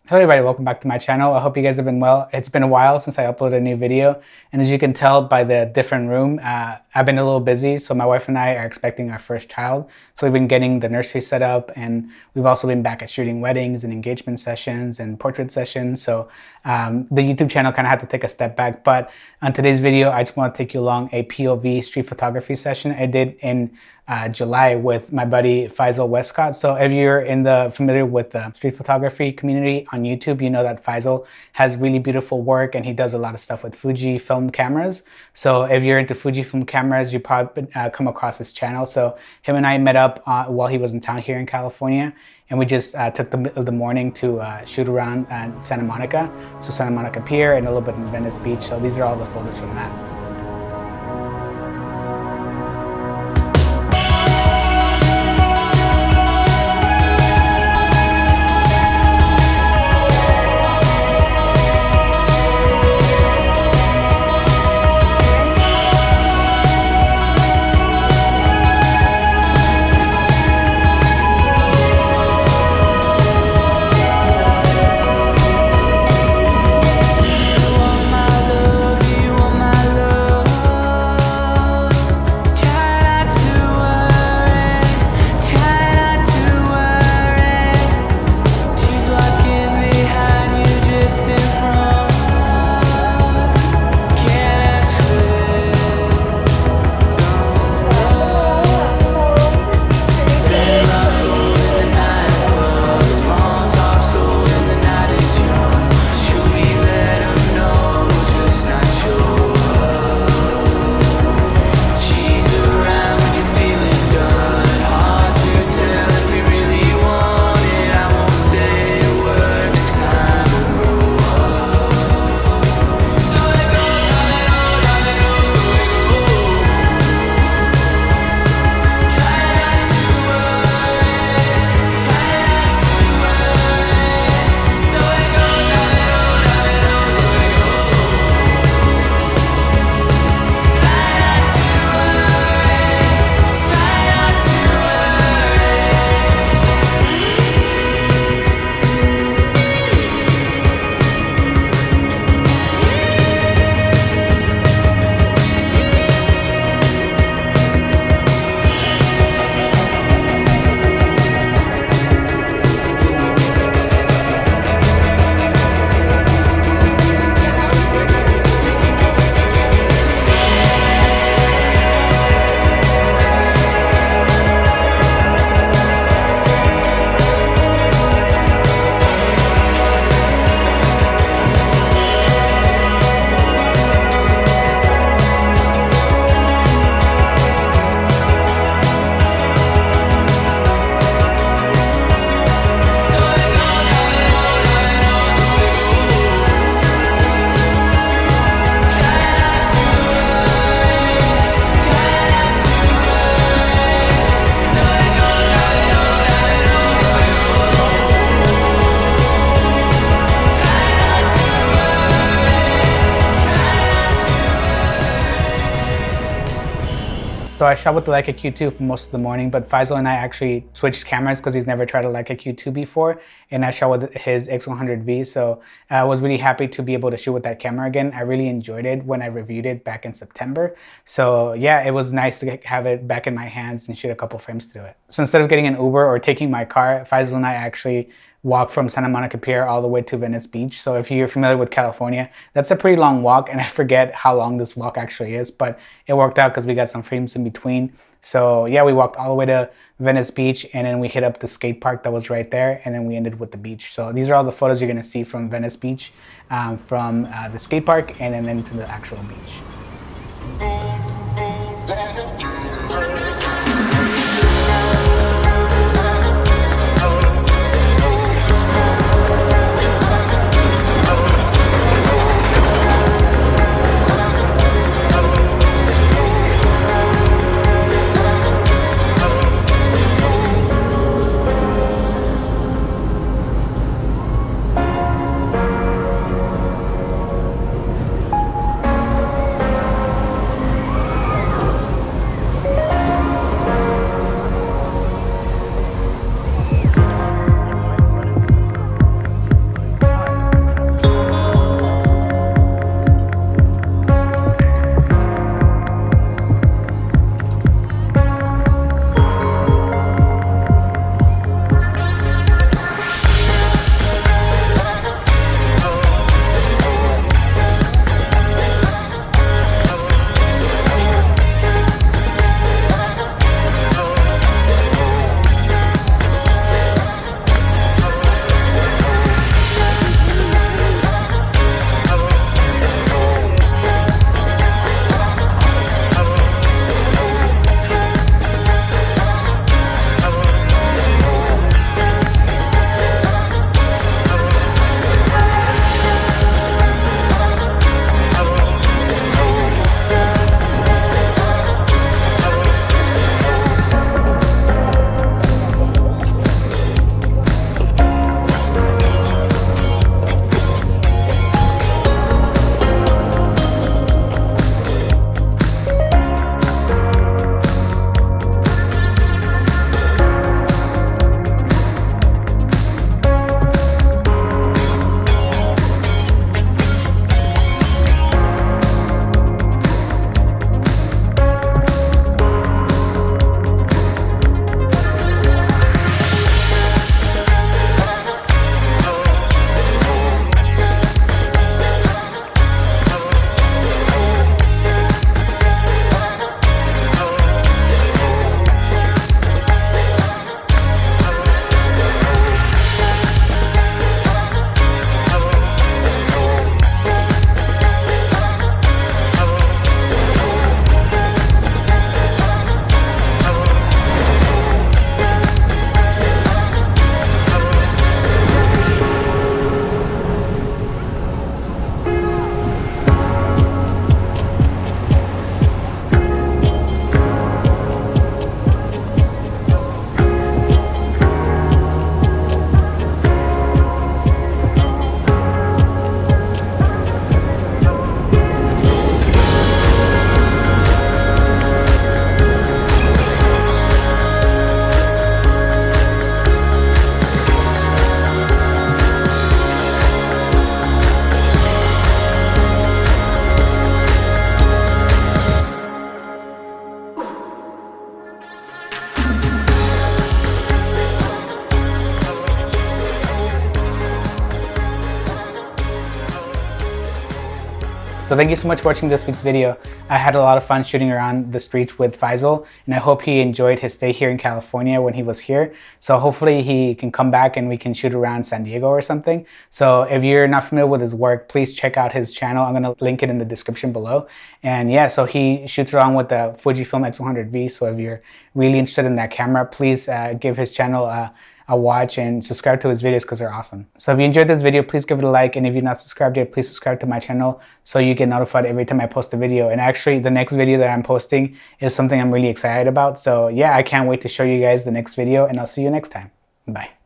Hello everybody, welcome back to my channel. I hope you guys have been well. It's been a while since I uploaded a new video, and as you can tell by the different room, I've been a little busy. So my wife and I are expecting our first child, so we've been getting the nursery set up, and we've also been back at shooting weddings and engagement sessions and portrait sessions. So the YouTube channel kind of had to take a step back, but on today's video I just want to take you along a POV street photography session I did in July with my buddy Faisal Westcott. So if you're familiar with the street photography community on YouTube, you know that Faisal has really beautiful work and he does a lot of stuff with Fuji film cameras. So if you're into Fuji film cameras, you probably come across his channel. So him and I met up while he was in town here in California, and we just took the morning to shoot around Santa Monica. So Santa Monica Pier and a little bit in Venice Beach. So these are all the photos from that. So I shot with the Leica Q2 for most of the morning, but Faisal and I actually switched cameras because he's never tried a Leica Q2 before, and I shot with his X100V. So I was really happy to be able to shoot with that camera again. I really enjoyed it when I reviewed it back in September. So yeah, it was nice to have it back in my hands and shoot a couple frames through it. So instead of getting an Uber or taking my car, Faisal and I actually walk from Santa Monica Pier all the way to Venice Beach. So if you're familiar with California, that's a pretty long walk, and I forget how long this walk actually is, but it worked out because we got some frames in between. So yeah, we walked all the way to Venice Beach, and then we hit up the skate park that was right there, and then we ended with the beach. So these are all the photos you're gonna see from Venice Beach, from the skate park, and then to the actual beach. So thank you so much for watching this week's video. I had a lot of fun shooting around the streets with Faisal, and I hope he enjoyed his stay here in California when he was here. So hopefully he can come back and we can shoot around San Diego or something. So if you're not familiar with his work, please check out his channel. I'm gonna link it in the description below. And yeah, so he shoots around with the Fujifilm X100V. So if you're really interested in that camera, please give his channel a watch and subscribe to his videos because they're awesome. So if you enjoyed this video, please give it a like, and if you're not subscribed yet, please subscribe to my channel so you get notified every time I post a video. And actually the next video that I'm posting is something I'm really excited about. So yeah, I can't wait to show you guys the next video, and I'll see you next time. Bye.